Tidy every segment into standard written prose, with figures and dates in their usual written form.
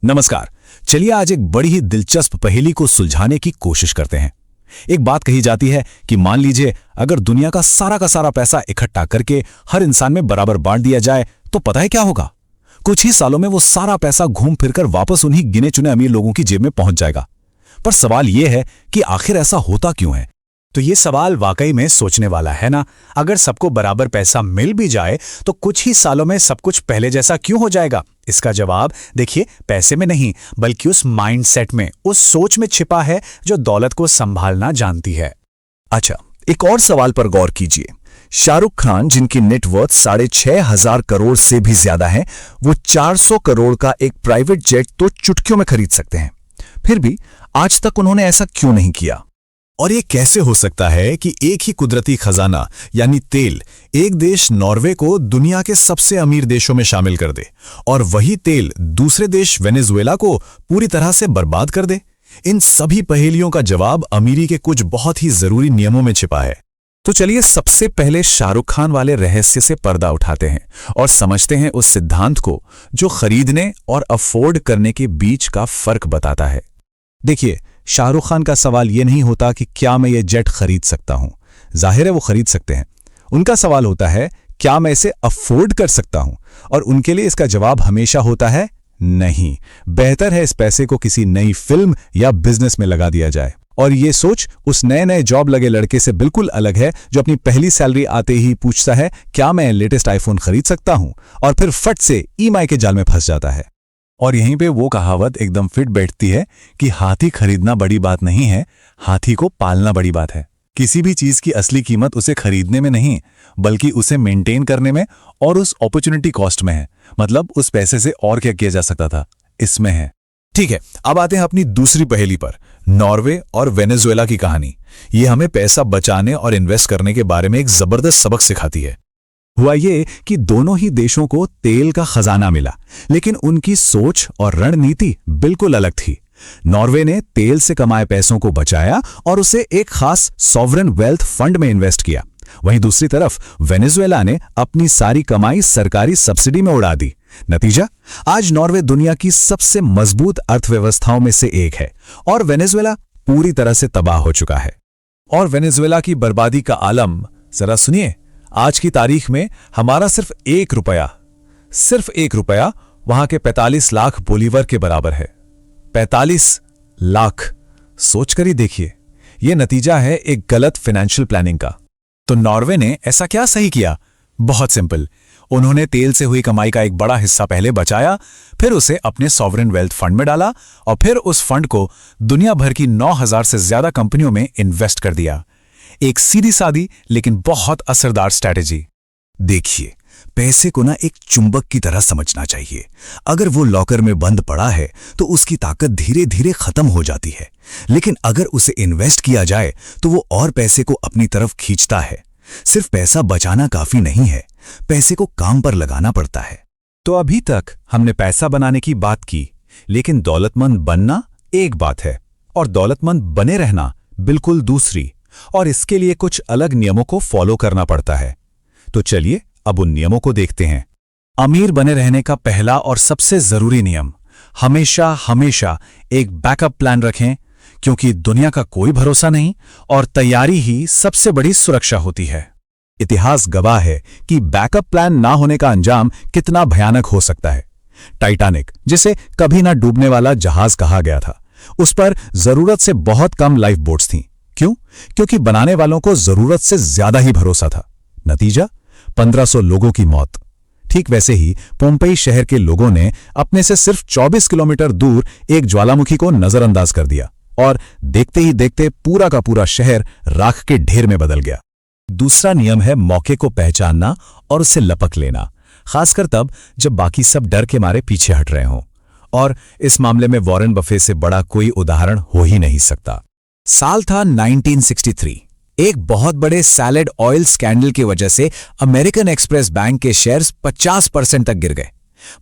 नमस्कार। चलिए आज एक बड़ी ही दिलचस्प पहेली को सुलझाने की कोशिश करते हैं। एक बात कही जाती है कि मान लीजिए अगर दुनिया का सारा पैसा इकट्ठा करके हर इंसान में बराबर बांट दिया जाए तो पता है क्या होगा? कुछ ही सालों में वो सारा पैसा घूम फिरकर वापस उन्हीं गिने चुने अमीर लोगों की जेब में पहुंच जाएगा। पर सवाल यह है कि आखिर ऐसा होता क्यों है? तो ये सवाल वाकई में सोचने वाला है ना। अगर सबको बराबर पैसा मिल भी जाए तो कुछ ही सालों में सब कुछ पहले जैसा क्यों हो जाएगा? इसका जवाब देखिए पैसे में नहीं बल्कि उस माइंडसेट में, उस सोच में छिपा है जो दौलत को संभालना जानती है। अच्छा, एक और सवाल पर गौर कीजिए। शाहरुख खान जिनकी नेटवर्थ 6,500 करोड़ से भी ज्यादा है, वो 400 करोड़ का एक प्राइवेट जेट तो चुटकियों में खरीद सकते हैं। फिर भी आज तक उन्होंने ऐसा क्यों नहीं किया? और ये कैसे हो सकता है कि एक ही कुदरती खजाना यानी तेल एक देश नॉर्वे को दुनिया के सबसे अमीर देशों में शामिल कर दे और वही तेल दूसरे देश वेनेजुएला को पूरी तरह से बर्बाद कर दे? इन सभी पहेलियों का जवाब अमीरी के कुछ बहुत ही जरूरी नियमों में छिपा है। तो चलिए सबसे पहले शाहरुख खान वाले रहस्य से पर्दा उठाते हैं और समझते हैं उस सिद्धांत को जो खरीदने और अफोर्ड करने के बीच का फर्क बताता है। देखिए, शाहरुख खान का सवाल यह नहीं होता कि क्या मैं ये जेट खरीद सकता हूं। जाहिर है वो खरीद सकते हैं। उनका सवाल होता है क्या मैं इसे अफोर्ड कर सकता हूं, और उनके लिए इसका जवाब हमेशा होता है नहीं। बेहतर है इस पैसे को किसी नई फिल्म या बिजनेस में लगा दिया जाए। और ये सोच उस नए जॉब लगे लड़के से बिल्कुल अलग है जो अपनी पहली सैलरी आते ही पूछता है क्या मैं लेटेस्ट आईफोन खरीद सकता हूं, और फिर फट से ईएमआई के जाल में फंस जाता है। और यहीं पे वो कहावत एकदम फिट बैठती है कि हाथी खरीदना बड़ी बात नहीं है, हाथी को पालना बड़ी बात है। किसी भी चीज की असली कीमत उसे खरीदने में नहीं बल्कि उसे मेंटेन करने में और उस अपॉर्चुनिटी कॉस्ट में है। मतलब उस पैसे से और क्या किया जा सकता था, इसमें है। ठीक है, अब आते हैं अपनी दूसरी पहेली पर, नॉर्वे और वेनेजुएला की कहानी। ये हमें पैसा बचाने और इन्वेस्ट करने के बारे में एक जबरदस्त सबक सिखाती है। हुआ ये कि दोनों ही देशों को तेल का खजाना मिला, लेकिन उनकी सोच और रणनीति बिल्कुल अलग थी। नॉर्वे ने तेल से कमाए पैसों को बचाया और उसे एक खास सॉवरेन वेल्थ फंड में इन्वेस्ट किया। वहीं दूसरी तरफ वेनेजुएला ने अपनी सारी कमाई सरकारी सब्सिडी में उड़ा दी। नतीजा, आज नॉर्वे दुनिया की सबसे मजबूत अर्थव्यवस्थाओं में से एक है और वेनेजुएला पूरी तरह से तबाह हो चुका है। और वेनेजुएला की बर्बादी का आलम जरा सुनिए। आज की तारीख में हमारा सिर्फ एक रुपया वहां के 45 लाख बोलीवर के बराबर है। 45 लाख, सोच कर ही देखिए। यह नतीजा है एक गलत फाइनेंशियल प्लानिंग का। तो नॉर्वे ने ऐसा क्या सही किया? बहुत सिंपल, उन्होंने तेल से हुई कमाई का एक बड़ा हिस्सा पहले बचाया, फिर उसे अपने सॉवरेन वेल्थ फंड में डाला और फिर उस फंड को दुनिया भर की 9,000 से ज्यादा कंपनियों में इन्वेस्ट कर दिया। एक सीधी सादी लेकिन बहुत असरदार स्ट्रैटेजी। देखिए, पैसे को ना एक चुंबक की तरह समझना चाहिए। अगर वो लॉकर में बंद पड़ा है तो उसकी ताकत धीरे धीरे खत्म हो जाती है, लेकिन अगर उसे इन्वेस्ट किया जाए तो वो और पैसे को अपनी तरफ खींचता है। सिर्फ पैसा बचाना काफी नहीं है, पैसे को काम पर लगाना पड़ता है। तो अभी तक हमने पैसा बनाने की बात की, लेकिन दौलतमंद बनना एक बात है और दौलतमंद बने रहना बिल्कुल दूसरी, और इसके लिए कुछ अलग नियमों को फॉलो करना पड़ता है। तो चलिए अब उन नियमों को देखते हैं। अमीर बने रहने का पहला और सबसे जरूरी नियम, हमेशा एक बैकअप प्लान रखें, क्योंकि दुनिया का कोई भरोसा नहीं और तैयारी ही सबसे बड़ी सुरक्षा होती है। इतिहास गवाह है कि बैकअप प्लान ना होने का अंजाम कितना भयानक हो सकता है। टाइटैनिक, जिसे कभी ना डूबने वाला जहाज कहा गया था, उस पर जरूरत से बहुत कम लाइफ बोट्स थीं। क्यों? क्योंकि बनाने वालों को जरूरत से ज्यादा ही भरोसा था। नतीजा, 1500 लोगों की मौत। ठीक वैसे ही पोम्पेई शहर के लोगों ने अपने से सिर्फ 24 किलोमीटर दूर एक ज्वालामुखी को नजरअंदाज कर दिया और देखते ही देखते पूरा का पूरा शहर राख के ढेर में बदल गया। दूसरा नियम है मौके को पहचानना और उसे लपक लेना, खासकर तब जब बाकी सब डर के मारे पीछे हट रहे हों। और इस मामले में वॉरेन बफे से बड़ा कोई उदाहरण हो ही नहीं सकता। साल था 1963। एक बहुत बड़े सैलेड ऑयल स्कैंडल की वजह से अमेरिकन एक्सप्रेस बैंक के शेयर्स 50% तक गिर गए।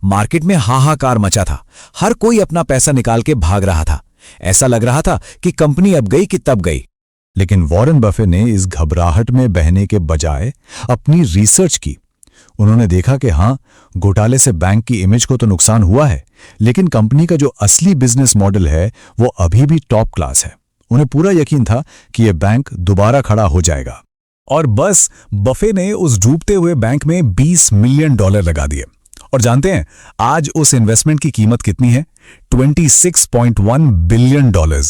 मार्केट में हाहाकार मचा था, हर कोई अपना पैसा निकाल के भाग रहा था। ऐसा लग रहा था कि कंपनी अब गई कि तब गई। लेकिन वॉरेन बफे ने इस घबराहट में बहने के बजाय अपनी रिसर्च की। उन्होंने देखा कि हाँ, घोटाले से बैंक की इमेज को तो नुकसान हुआ है, लेकिन कंपनी का जो असली बिजनेस मॉडल है वो अभी भी टॉप क्लास है। उन्हें पूरा यकीन था कि यह बैंक दोबारा खड़ा हो जाएगा। और बस बफे ने उस डूबते हुए बैंक में $20 मिलियन लगा दिए। और जानते हैं आज उस इन्वेस्टमेंट की कीमत कितनी है? $26.1 बिलियन।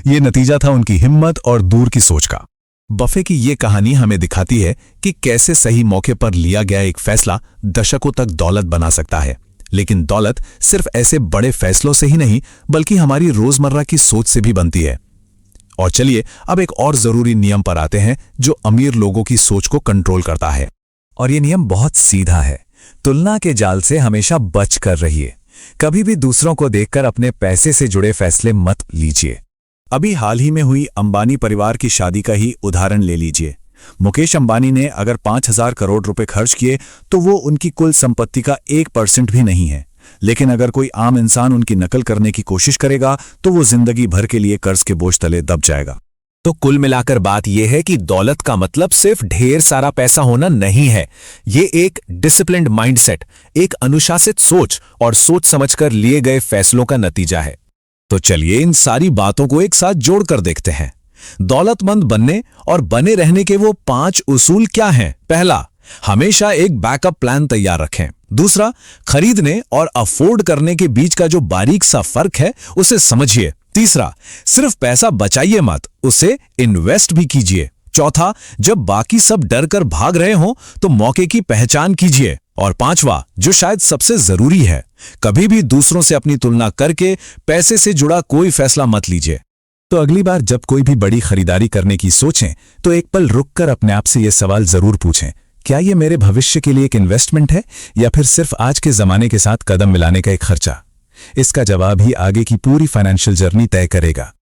ये नतीजा था उनकी हिम्मत और दूर की सोच का। बफे की ये कहानी हमें दिखाती है कि कैसे सही मौके पर लिया गया एक फैसला दशकों तक दौलत बना सकता है। लेकिन दौलत सिर्फ ऐसे बड़े फैसलों से ही नहीं, बल्कि हमारी रोजमर्रा की सोच से भी बनती है। और चलिए अब एक और जरूरी नियम पर आते हैं जो अमीर लोगों की सोच को कंट्रोल करता है। और ये नियम बहुत सीधा है। तुलना के जाल से हमेशा बच कर रहिए। कभी भी दूसरों को देखकर अपने पैसे से जुड़े फैसले मत लीजिए। अभी हाल ही में हुई अंबानी परिवार की शादी का ही उदाहरण ले लीजिए। मुकेश अंबानी ने अगर 5,000 करोड़ रुपए खर्च किए तो वो उनकी कुल संपत्ति का 1% भी नहीं है। लेकिन अगर कोई आम इंसान उनकी नकल करने की कोशिश करेगा तो वो जिंदगी भर के लिए कर्ज के बोझ तले दब जाएगा। तो कुल मिलाकर बात यह है कि दौलत का मतलब सिर्फ ढेर सारा पैसा होना नहीं है। ये एक डिसिप्लिन्ड माइंडसेट, एक अनुशासित सोच और सोच समझकर लिए गए फैसलों का नतीजा है। तो चलिए इन सारी बातों को एक साथ जोड़कर देखते हैं। दौलतमंद बनने और बने रहने के वो 5 उसूल क्या हैं? पहला, हमेशा एक बैकअप प्लान तैयार रखें। दूसरा, खरीदने और अफोर्ड करने के बीच का जो बारीक सा फर्क है उसे समझिए। तीसरा, सिर्फ पैसा बचाइए मत, उसे इन्वेस्ट भी कीजिए। चौथा, जब बाकी सब डर कर भाग रहे हों तो मौके की पहचान कीजिए। और पांचवा, जो शायद सबसे जरूरी है, कभी भी दूसरों से अपनी तुलना करके पैसे से जुड़ा कोई फैसला मत लीजिए। तो अगली बार जब कोई भी बड़ी खरीदारी करने की सोचें तो एक पल रुककर अपने आप से यह सवाल जरूर पूछें, क्या यह मेरे भविष्य के लिए एक इन्वेस्टमेंट है या फिर सिर्फ आज के जमाने के साथ कदम मिलाने का एक खर्चा? इसका जवाब ही आगे की पूरी फाइनेंशियल जर्नी तय करेगा।